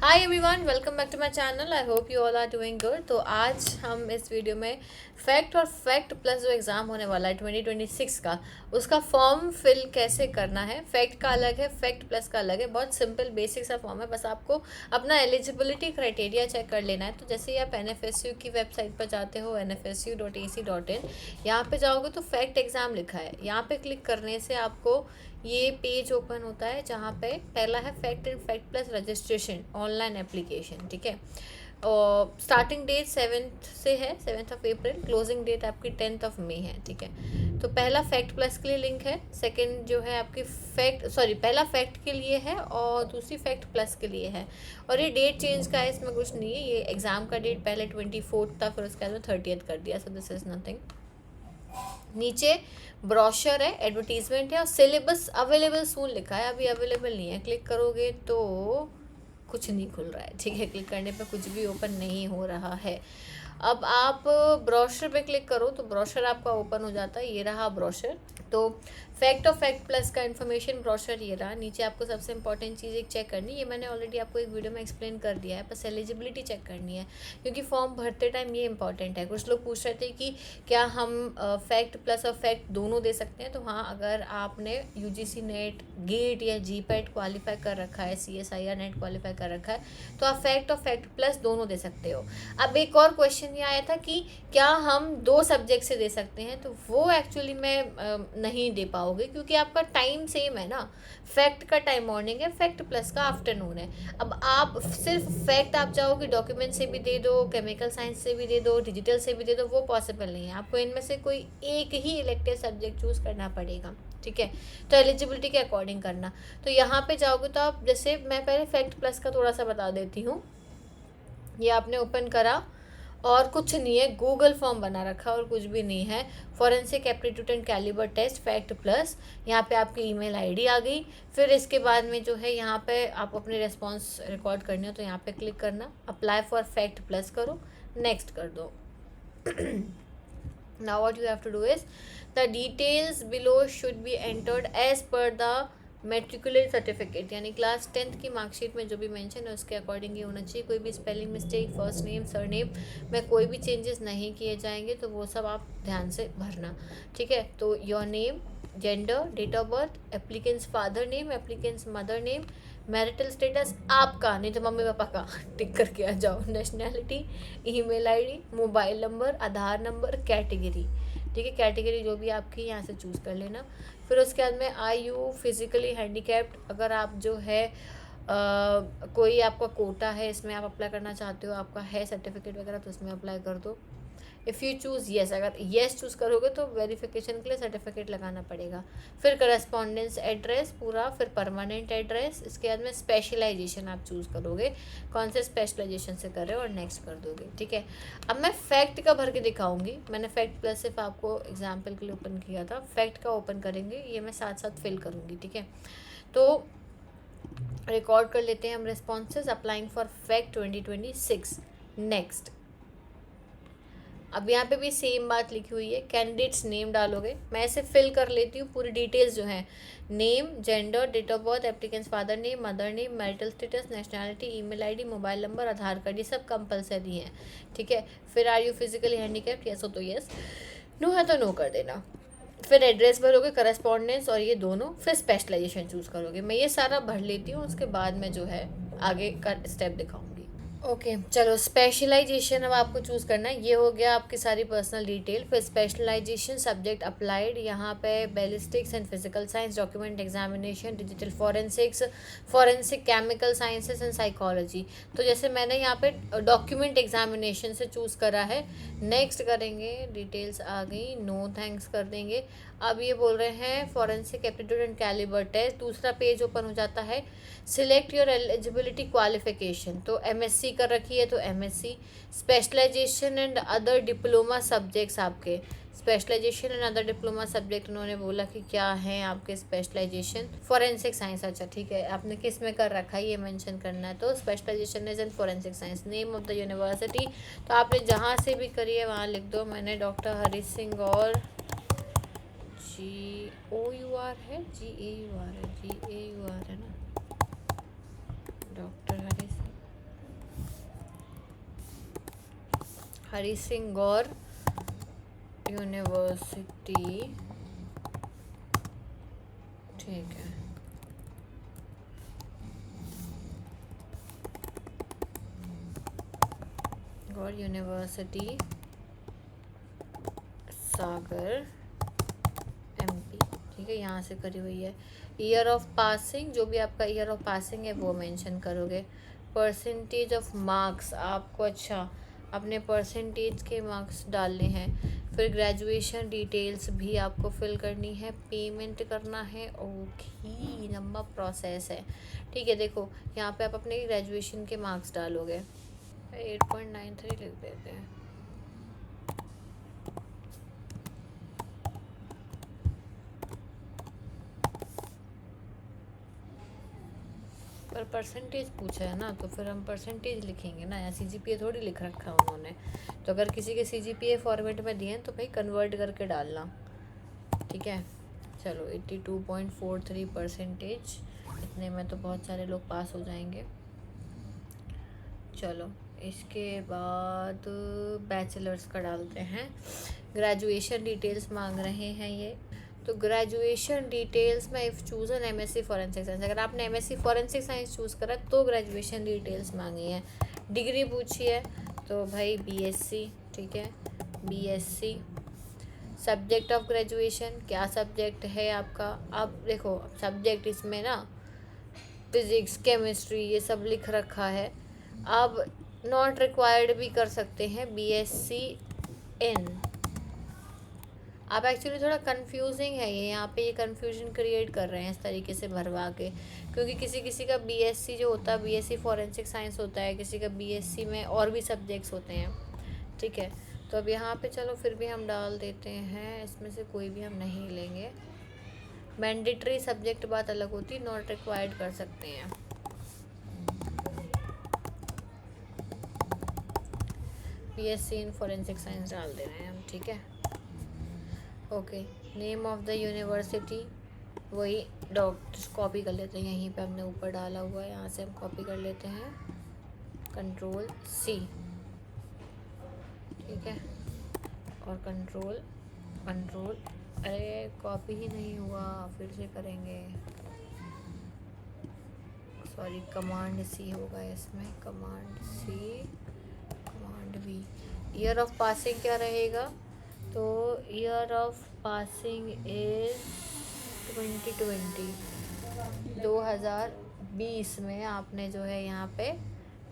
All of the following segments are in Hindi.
Hi everyone, welcome back to my channel. I hope you all are doing good. तो आज हम इस वीडियो में फैक्ट और फैक्ट प्लस जो एग्ज़ाम होने वाला है 2026 का, उसका फॉर्म फिल कैसे करना है। फैक्ट का अलग है, फैक्ट प्लस का अलग है। बहुत सिंपल बेसिक सा फॉर्म है, बस आपको अपना एलिजिबिलिटी क्राइटेरिया चेक कर लेना है। तो जैसे ही आप NFSU की वेबसाइट पर जाते हो nfsu.ac.in, यहाँ पे जाओगे तो फैक्ट एग्ज़ाम लिखा है। यहाँ पे क्लिक करने से आपको ये पेज ओपन होता है जहाँ पे पहला है fact and fact plus registration online application. ठीक है, और स्टार्टिंग डेट 7th से है, 7th of April. Closing date आपकी 10th ऑफ मई है। ठीक है, तो पहला फैक्ट प्लस के लिए लिंक है, सेकंड जो है आपकी पहला फैक्ट के लिए है और दूसरी फैक्ट प्लस के लिए है। और ये डेट चेंज का है, इसमें कुछ नहीं है। ये एग्ज़ाम का डेट पहले 24 था, फिर उसके बाद में 30th कर दिया। So this is nothing. नीचे ब्रोशर है, एडवर्टीजमेंट है और सिलेबस अवेलेबल सून लिखा है, अभी अवेलेबल नहीं है। क्लिक करोगे तो कुछ नहीं खुल रहा है। ठीक है, क्लिक करने पे कुछ भी ओपन नहीं हो रहा है। अब आप ब्रोशर पे क्लिक करो तो ब्रोशर आपका ओपन हो जाता है। ये रहा ब्रोशर। तो फैक्ट और फैक्ट प्लस का इन्फॉर्मेशन ब्रोशर ये रहा। नीचे आपको सबसे इंपॉर्टेंट चीज़ एक चेक करनी, ये मैंने ऑलरेडी आपको एक वीडियो में एक्सप्लेन कर दिया है, बस एलिजिबिलिटी चेक करनी है, क्योंकि फॉर्म भरते टाइम ये इंपॉर्टेंट है। कुछ लोग पूछ रहे थे कि क्या हम फैक्ट प्लस और फैक्ट दोनों दे सकते हैं। तो हाँ, अगर आपने UGC नेट, गेट या GPAT क्वालिफाई कर रखा है, CSIR नेट क्वालिफाई कर रखा है, तो आप फैक्ट और फैक्ट प्लस दोनों दे सकते हो। अब एक और क्वेश्चन ये आया था कि क्या हम 2 सब्जेक्ट से दे सकते हैं, तो वो एक्चुअली में नहीं दे पाओगे, क्योंकि आपका टाइम सेम है ना। फैक्ट का टाइम मॉर्निंग है, फैक्ट प्लस का आफ्टरनून है। अब आप सिर्फ फैक्ट आप चाहोगे डॉक्यूमेंट से भी दे दो, केमिकल साइंस से भी दे दो, डिजिटल से भी दे दो, वो पॉसिबल नहीं है। आपको इनमें से कोई एक ही इलेक्टिव सब्जेक्ट चूज़ करना पड़ेगा। ठीक है, तो एलिजिबिलिटी के अकॉर्डिंग करना। तो यहाँ पे जाओगे तो आप, जैसे मैं पहले फैक्ट प्लस का थोड़ा सा बता देती हूँ। ये आपने ओपन करा और कुछ नहीं है, गूगल फॉर्म बना रखा और कुछ भी नहीं है। Forensic aptitude and calibre test fact plus, यहाँ पे आपकी ईमेल आईडी आ गई। फिर इसके बाद में जो है, यहाँ पे आप अपने रिस्पॉन्स रिकॉर्ड करने हो तो यहाँ पे क्लिक करना, अप्लाई फॉर फैक्ट प्लस करो, नेक्स्ट कर दो। Now what you have to do is, the details below should be entered as per the matricular certificate, यानी क्लास 10th की मार्कशीट में जो भी मेंशन है उसके अकॉर्डिंग ये होना चाहिए। कोई भी spelling mistake, first name sir name में कोई भी चेंजेस नहीं किए जाएंगे, तो वो सब आप ध्यान से भरना। ठीक है, तो your name, gender, date of birth, applicants father name, applicants mother name, marital status आपका, नहीं तो मम्मी पापा का टिक करके आ जाओ, nationality, email ID, mobile number, Aadhaar number, category. ठीक है, कैटेगरी जो भी आपकी यहाँ से चूज़ कर लेना। फिर उसके बाद में आयु, फिजिकली हैंडीकैप्ड, अगर आप जो है कोई आपका कोटा है, इसमें आप अप्लाई करना चाहते हो, आपका है सर्टिफिकेट वगैरह, तो उसमें अप्लाई कर दो। इफ़ यू चूज़ येस, अगर येस चूज़ करोगे तो वेरिफिकेशन के लिए सर्टिफिकेट लगाना पड़ेगा। फिर करस्पॉन्डेंस एड्रेस पूरा, फिर परमानेंट एड्रेस। इसके बाद में स्पेशलाइजेशन आप चूज़ करोगे, कौन से स्पेशलाइजेशन से कर रहे हो, और नेक्स्ट कर दोगे। ठीक है, अब मैं फैक्ट का भर के दिखाऊंगी। मैंने फैक्ट प्लस सिर्फ आपको एग्जाम्पल के लिए ओपन किया था, फैक्ट का ओपन करेंगे, ये मैं साथ साथ फिल करूँगी। ठीक है, तो रिकॉर्ड कर लेते हैं हम responses. Applying for fact 2026, next. अब यहाँ पे भी सेम बात लिखी हुई है, कैंडिडेट्स नेम डालोगे। मैं ऐसे फिल कर लेती हूँ पूरी डिटेल्स जो हैं, name, gender, date of birth, applicants father name, mother name, marital status, nationality, email ID, mobile number, Aadhaar card, ये सब कंपलसरी हैं। ठीक है, फिर are you physically handicapped, yes हो तो यस, नो है तो नो कर देना। फिर एड्रेस भरोगे, करस्पॉन्डेंस और ये दोनों, फिर स्पेशलाइजेशन चूज़ करोगे। मैं ये सारा भर लेती हूँ, उसके बाद में जो है आगे का स्टेप दिखाऊंगी। ओके चलो, स्पेशलाइजेशन अब आपको चूज़ करना है। ये हो गया आपकी सारी पर्सनल डिटेल। फिर स्पेशलाइजेशन, सब्जेक्ट अप्लाइड, यहाँ पे ballistics and physical science, document examination, digital forensics, forensic chemical sciences and psychology. तो जैसे मैंने यहाँ पे डॉक्यूमेंट एग्जामिनेशन से चूज़ करा है, नेक्स्ट करेंगे, डिटेल्स आ गई, नो थैंक्स कर देंगे। अब ये बोल रहे हैं forensic aptitude and calibre test, दूसरा पेज ओपन हो जाता है। सिलेक्ट योर एलिजिबिलिटी क्वालिफिकेशन, तो MSc कर रखी है तो MSc, specialisation and other diploma subjects आपके, specialisation and other diploma subject उन्होंने बोला कि क्या हैं आपके स्पेशलाइजेशन। फॉरेंसिक साइंस, अच्छा ठीक है, आपने किस में कर रखा है ये मेंशन करना है। तो specialisation is in forensic science, name of the university, तो आपने जहाँ से भी करी है वहाँ लिख दो। मैंने डॉक्टर हरी सिंह और GOUR है, GAUR है, GAUR है ना, डॉक्टर हरी सिंह, हरी सिंह गौर यूनिवर्सिटी, ठीक है। गौर यूनिवर्सिटी सागर एमपी, ठीक है, यहाँ से करी हुई है। ईयर ऑफ पासिंग, जो भी आपका ईयर ऑफ पासिंग है वो मेंशन करोगे। परसेंटेज ऑफ मार्क्स आपको, अच्छा, अपने परसेंटेज के मार्क्स डालने हैं। फिर ग्रेजुएशन डिटेल्स भी आपको फिल करनी है, पेमेंट करना है। ओके, लंबा प्रोसेस है, ठीक है। देखो यहाँ पे आप अपने ग्रेजुएशन के मार्क्स डालोगे, 8.93 लिख देते हैं। पर परसेंटेज पूछा है ना, तो फिर हम परसेंटेज लिखेंगे ना, या सीजीपीए थोड़ी लिख रखा है उन्होंने। तो अगर किसी के सीजीपीए फॉर्मेट में दिए हैं तो भाई कन्वर्ट करके डालना, ठीक है। चलो 82.43 परसेंटेज, इतने में तो बहुत सारे लोग पास हो जाएंगे। चलो इसके बाद बैचलर्स का डालते हैं। ग्रेजुएशन डिटेल्स मांग रहे हैं ये, तो ग्रेजुएशन डिटेल्स में if choose an MSc forensic science, अगर आपने एमएससी फॉरेंसिक साइंस चूज़ करा तो ग्रेजुएशन डिटेल्स मांगी है। डिग्री पूछी है तो भाई बीएससी, ठीक है, बीएससी। सब्जेक्ट ऑफ ग्रेजुएशन, क्या सब्जेक्ट है आपका। अब देखो सब्जेक्ट इसमें ना फिज़िक्स केमिस्ट्री ये सब लिख रखा है। अब नॉट रिक्वायर्ड भी कर सकते हैं, बीएससी इन। आप एक्चुअली थोड़ा कंफ्यूजिंग है ये, यहाँ पे ये कंफ्यूजन क्रिएट कर रहे हैं इस तरीके से भरवा के, क्योंकि किसी किसी का बीएससी जो होता है बीएससी फॉरेंसिक साइंस होता है, किसी का बीएससी में और भी सब्जेक्ट्स होते हैं, ठीक है। तो अब यहाँ पे चलो फिर भी हम डाल देते हैं, इसमें से कोई भी हम नहीं लेंगे। मैंडेटरी सब्जेक्ट बात अलग होती है, नॉट रिक्वायर्ड कर सकते हैं। बीएससी इन फॉरेंसिक साइंस डाल दे रहे हैं हम, ठीक है। Okay, name of the university वही डॉक्टर, कॉपी कर लेते हैं, यहीं पे हमने ऊपर डाला हुआ है, यहाँ से हम कॉपी कर लेते हैं, कंट्रोल सी, ठीक है। और कंट्रोल कंट्रोल, अरे कॉपी ही नहीं हुआ, फिर से करेंगे, सॉरी, कमांड सी होगा इसमें, command C, command V. Year of passing क्या रहेगा, तो ईयर ऑफ पासिंग इज 2020 में आपने जो है यहाँ पे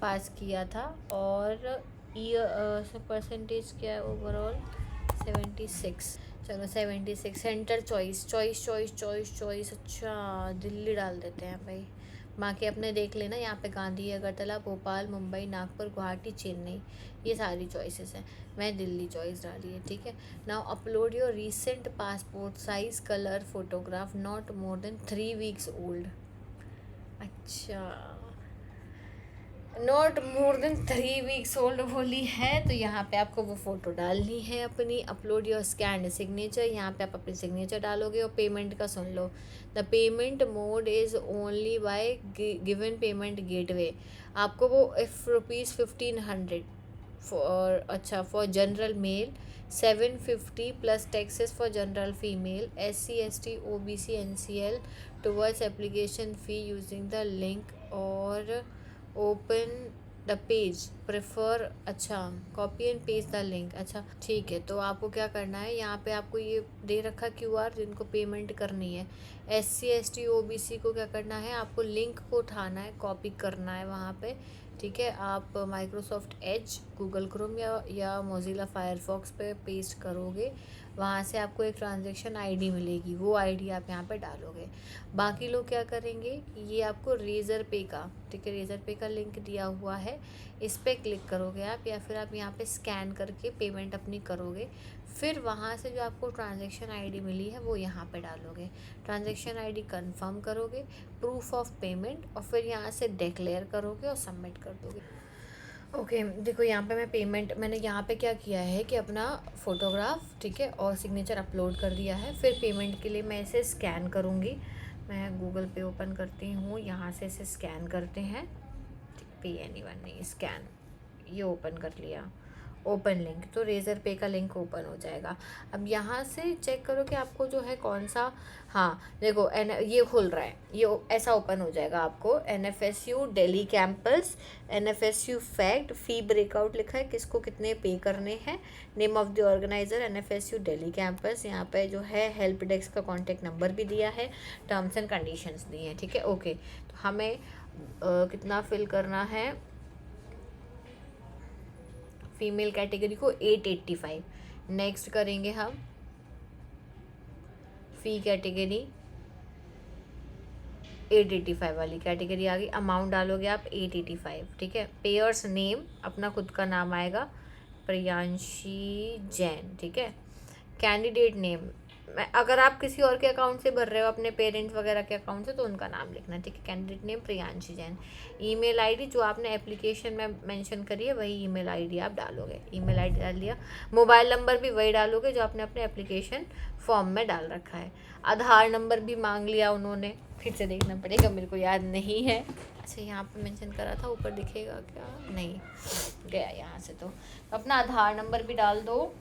पास किया था। और ईयर परसेंटेज क्या है ओवरऑल, 76। चलो 76। Centre choice choice choice choice choice, अच्छा दिल्ली डाल देते हैं भाई। बाकी अपने देख लेना, यहाँ पे गांधी, अगरतला, भोपाल, मुंबई, नागपुर, गुवाहाटी, चेन्नई, ये सारी चॉइसेस हैं। मैं दिल्ली चॉइस डाली है, ठीक है। Now upload your recent passport size colour photograph not more than 3 weeks old. अच्छा, not more than 3 weeks old बोली है, तो यहाँ पे आपको वो फ़ोटो डालनी है अपनी। अपलोड योर स्कैंड सिग्नेचर, यहाँ पे आप अपनी सिग्नेचर डालोगे। और पेमेंट का सुन लो, the payment mode is only by given payment gateway. आपको वो इफ़ ₹1500 फॉर, अच्छा, for general male 750 plus taxes for general female, SC ST OBC NCL towards application fee using the link और ओपन द पेज प्रेफर, अच्छा, copy and paste the link, अच्छा ठीक है। तो आपको क्या करना है, यहाँ पे आपको ये दे रखा QR जिनको पेमेंट करनी है। SC ST OBC को क्या करना है, आपको लिंक को उठाना है, कॉपी करना है वहाँ पे, ठीक है। आप माइक्रोसॉफ्ट एज, गूगल क्रोम या मोजिला फायरफॉक्स पे पेस्ट करोगे, वहाँ से आपको एक ट्रांजैक्शन आईडी मिलेगी, वो आईडी आप यहाँ पे डालोगे। बाकी लोग क्या करेंगे, ये आपको रेज़र पे का, ठीक है, रेज़र पे का लिंक दिया हुआ है, इस पर क्लिक करोगे आप, या फिर आप यहाँ पे स्कैन करके पेमेंट अपनी करोगे। फिर वहाँ से जो आपको ट्रांजैक्शन आईडी मिली है वो यहाँ पे डालोगे, ट्रांजैक्शन आईडी कंफर्म करोगे, प्रूफ ऑफ पेमेंट, और फिर यहाँ से डिक्लेयर करोगे और सबमिट कर दोगे। ओके देखो यहाँ पे मैं पेमेंट, मैंने यहाँ पे क्या किया है कि अपना फ़ोटोग्राफ, ठीक है, और सिग्नेचर अपलोड कर दिया है। फिर पेमेंट के लिए मैं इसे स्कैन करूँगी, मैं गूगल पे ओपन करती हूँ, यहाँ से इसे स्कैन करते हैं, पे एनीवन नहीं, स्कैन, ये ओपन कर लिया। ओपन लिंक, तो रेजर पे का लिंक ओपन हो जाएगा। अब यहाँ से चेक करो कि आपको जो है कौन सा, हाँ देखो ये खुल रहा है, ये ऐसा ओपन हो जाएगा आपको, NFSU Delhi campus, NFSU fact, fee breakout लिखा है, किसको कितने पे करने हैं, name of the organiser NFSU Delhi campus, यहाँ पे जो है हेल्प डेस्क का कॉन्टेक्ट नंबर भी दिया है, टर्म्स एंड कंडीशंस दिए हैं, ठीक है। ओके, तो हमें कितना फिल करना है, फीमेल कैटेगरी को 885, नेक्स्ट करेंगे हम फी कैटेगरी 885 वाली कैटेगरी आ गई, अमाउंट डालोगे आप 885, ठीक है। पेयर्स नेम अपना खुद का नाम आएगा, प्रियांशी जैन, ठीक है। कैंडिडेट नेम, अगर आप किसी और के अकाउंट से भर रहे हो अपने पेरेंट्स वगैरह के अकाउंट से तो उनका नाम लिखना, ठीक है। Candidate name Priyanshi Jain, email ID जो आपने एप्लीकेशन में मेंशन करी है वही ईमेल आईडी आप डालोगे, ईमेल आईडी डाल दिया, मोबाइल नंबर भी वही डालोगे जो आपने अपने एप्लीकेशन फॉर्म में डाल रखा है, आधार नंबर भी मांग लिया उन्होंने, फिर से देखना पड़ेगा, मेरे को याद नहीं है, अच्छा यहाँ पे मेंशन करा था, ऊपर दिखेगा क्या, नहीं गया यहाँ से, तो अपना आधार नंबर भी डाल दो।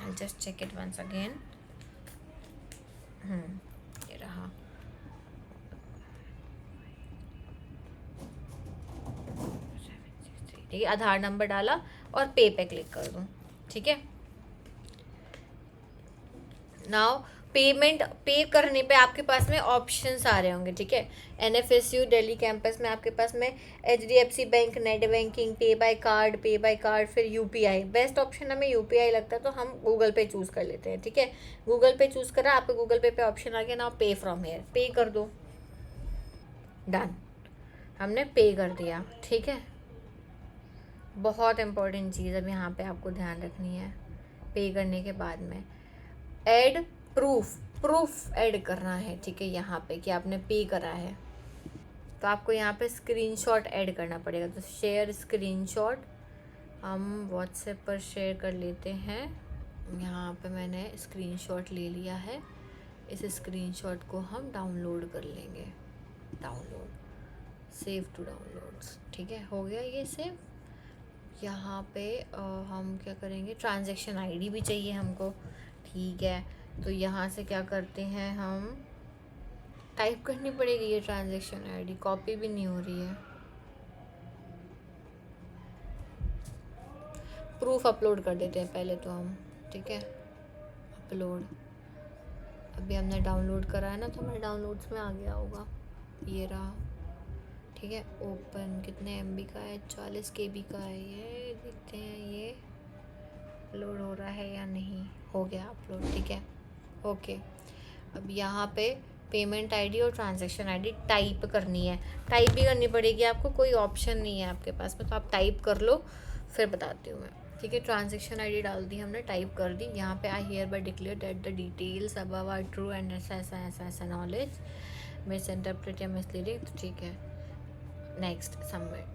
I'll just check it once again. ये रहा, ठीक है, आधार नंबर डाला और पे क्लिक कर दूँ, ठीक है। नाउ पेमेंट पे करने पे आपके पास में ऑप्शंस आ रहे होंगे, ठीक है। NFSU दिल्ली कैंपस में आपके पास में HDFC बैंक, नेट बैंकिंग, पे बाय कार्ड, फिर UPI, बेस्ट ऑप्शन हमें UPI लगता है तो हम गूगल पे चूज़ कर लेते हैं, ठीक है। गूगल पे चूज़ करा, आपके गूगल पे ऑप्शन आ गया ना, पे फ्रॉम हेयर, पे कर दो, डन, हमने पे कर दिया, ठीक है। बहुत इंपॉर्टेंट चीज़ अब यहाँ पे आपको ध्यान रखनी है, पे करने के बाद में ऐड प्रूफ ऐड करना है, ठीक है, यहाँ पे कि आपने पे करा है, तो आपको यहाँ पे स्क्रीनशॉट ऐड करना पड़ेगा, तो शेयर स्क्रीनशॉट हम व्हाट्सएप पर शेयर कर लेते हैं, यहाँ पे मैंने स्क्रीनशॉट ले लिया है, इस स्क्रीनशॉट को हम डाउनलोड कर लेंगे, डाउनलोड, सेव टू डाउनलोड्स, ठीक है, हो गया ये सेव। यहाँ पे हम क्या करेंगे, ट्रांजैक्शन आईडी भी चाहिए हमको, ठीक है, तो यहाँ से क्या करते हैं, हम टाइप करनी पड़ेगी ये ट्रांजैक्शन आईडी, कॉपी भी नहीं हो रही है, प्रूफ अपलोड कर देते हैं पहले तो हम, ठीक है, अपलोड, अभी हमने डाउनलोड करा है ना तो हमारे डाउनलोड्स में आ गया होगा, ये रहा, ठीक है। ओपन कितने MB का है, 40 KB का है, ये देखते हैं ये अपलोड हो रहा है या नहीं, हो गया अपलोड, ठीक है, ओके। अब यहाँ पे पेमेंट आईडी और ट्रांजैक्शन आईडी टाइप करनी है, टाइप भी करनी पड़ेगी आपको, कोई ऑप्शन नहीं है आपके पास में, तो आप टाइप कर लो, फिर बताती हूँ मैं, ठीक है। ट्रांजैक्शन आईडी डाल दी हमने, टाइप कर दी, यहाँ पे I hereby declare that the details above are true and ऐसा नॉलेज मिस इंटरप्रेट या मिसलीडिंग, तो ठीक है, नेक्स्ट सबमिट,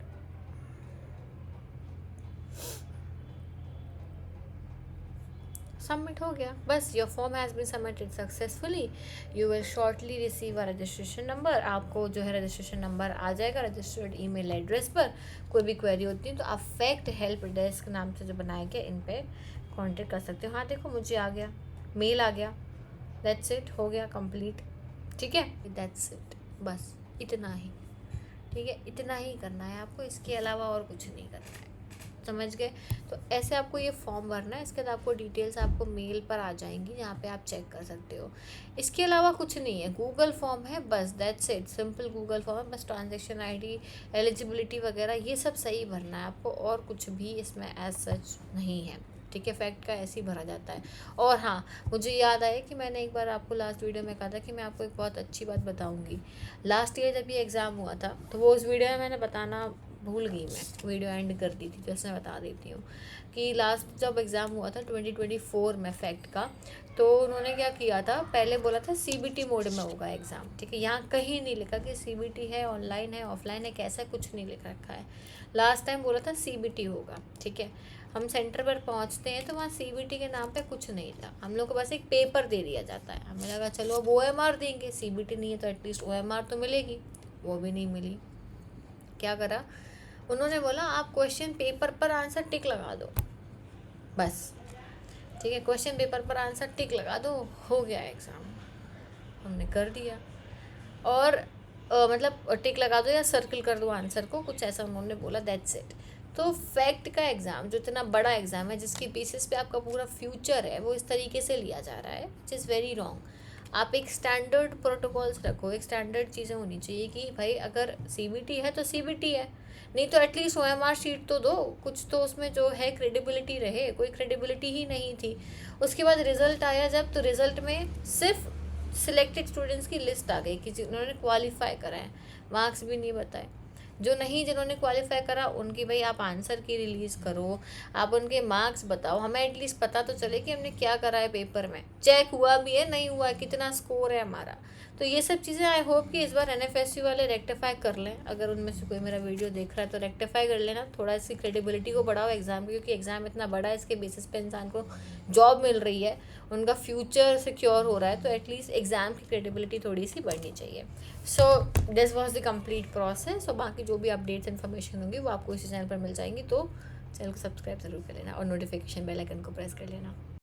सबमिट हो गया, बस your form has been submitted successfully, you will shortly receive a registration number, आपको जो है रजिस्ट्रेशन नंबर आ जाएगा रजिस्टर्ड ईमेल एड्रेस पर, कोई भी क्वेरी होती है तो आप फैक्ट हेल्प डेस्क नाम से जो बनाया गया इन पे कांटेक्ट कर सकते हो। हाँ देखो मुझे आ गया, मेल आ गया, दैट्स इट, हो गया कंप्लीट, ठीक है, दैट्स इट, बस इतना ही, ठीक है, इतना ही करना है आपको, इसके अलावा और कुछ नहीं करना है, समझ गए। तो ऐसे आपको ये फॉर्म भरना है, इसके बाद आपको डिटेल्स आपको मेल पर आ जाएंगी, जहाँ पे आप चेक कर सकते हो, इसके अलावा कुछ नहीं है, गूगल फॉर्म है बस, that's it, simple Google form है, बस ट्रांजैक्शन आईडी, एलिजिबिलिटी वगैरह ये सब सही भरना है आपको, और कुछ भी इसमें एज सच नहीं है, ठीक है, फैक्ट का ऐसे ही भरा जाता है। और हाँ मुझे याद आया कि मैंने एक बार आपको लास्ट वीडियो में कहा था कि मैं आपको एक बहुत अच्छी बात बताऊंगी, लास्ट ईयर जब ये एग्ज़ाम हुआ था तो वो उस वीडियो में मैंने बताना भूल गई, मैं वीडियो एंड कर दी थी, तो इसमें बता देती हूँ कि लास्ट जब एग्ज़ाम हुआ था 2024 में फैक्ट का, तो उन्होंने क्या किया था, पहले बोला था CBT मोड में होगा एग्ज़ाम, ठीक है, यहाँ कहीं नहीं लिखा कि CBT है, ऑनलाइन है, ऑफलाइन है, कैसा कुछ नहीं लिख रखा है, लास्ट टाइम बोला था CBT होगा, ठीक है। हम सेंटर पर पहुँचते हैं तो वहाँ CBT के नाम पे कुछ नहीं था, हम लोग को बस एक पेपर दे दिया जाता है, हमें लगा चलो अब OMR देंगे, CBT नहीं है तो एटलीस्ट OMR तो मिलेगी, वो भी नहीं मिली, क्या करा, उन्होंने बोला आप क्वेश्चन पेपर पर आंसर टिक लगा दो बस, ठीक है, क्वेश्चन पेपर पर आंसर टिक लगा दो, हो गया एग्ज़ाम। हमने कर दिया, और मतलब टिक लगा दो या सर्कल कर दो आंसर को, कुछ ऐसा उन्होंने बोला, दैट्स इट। तो फैक्ट का एग्ज़ाम जो इतना बड़ा एग्ज़ाम है जिसकी बेसिस पे आपका पूरा फ्यूचर है, वो इस तरीके से लिया जा रहा है, विच इज़ वेरी रॉन्ग। आप एक स्टैंडर्ड प्रोटोकॉल्स रखो, एक स्टैंडर्ड चीज़ें होनी चाहिए कि भाई अगर सीबीटी है तो सीबीटी है, नहीं तो एटलीस्ट OMR शीट तो दो, कुछ तो उसमें जो है क्रेडिबिलिटी रहे। कोई क्रेडिबिलिटी ही नहीं थी। उसके बाद रिज़ल्ट आया जब, तो रिज़ल्ट में सिर्फ सिलेक्टेड स्टूडेंट्स की लिस्ट आ गई कि जिन्होंने क्वालिफाई करा है, मार्क्स भी नहीं बताए। जो नहीं, जिन्होंने क्वालिफाई करा उनकी भाई आप आंसर की रिलीज़ करो, आप उनके मार्क्स बताओ, हमें एटलीस्ट पता तो चले कि हमने क्या करा है पेपर में, चेक हुआ भी है नहीं हुआ है, कितना स्कोर है हमारा। तो ये सब चीज़ें आई होप कि इस बार NFSU वाले रेक्टिफाई कर लें। अगर उनमें से कोई मेरा वीडियो देख रहा है तो रेक्टिफाई कर लेना, थोड़ा सी क्रेडिबिलिटी को बढ़ाओ एग्ज़ाम की, क्योंकि एग्ज़ाम इतना बड़ा है, इसके बेसिस पे इंसान को जॉब मिल रही है, उनका फ्यूचर सिक्योर हो रहा है, तो एटलीस्ट एग्ज़ाम की क्रेडिबिलिटी थोड़ी सी बढ़नी चाहिए। So this was the complete process. और बाकी जो भी अपडेट्स इन्फॉर्मेशन होंगी वो आपको इसी चैनल पर मिल जाएंगी, तो चैनल को सब्सक्राइब ज़रूर कर लेना और नोटिफिकेशन बेल आइकन को प्रेस कर लेना।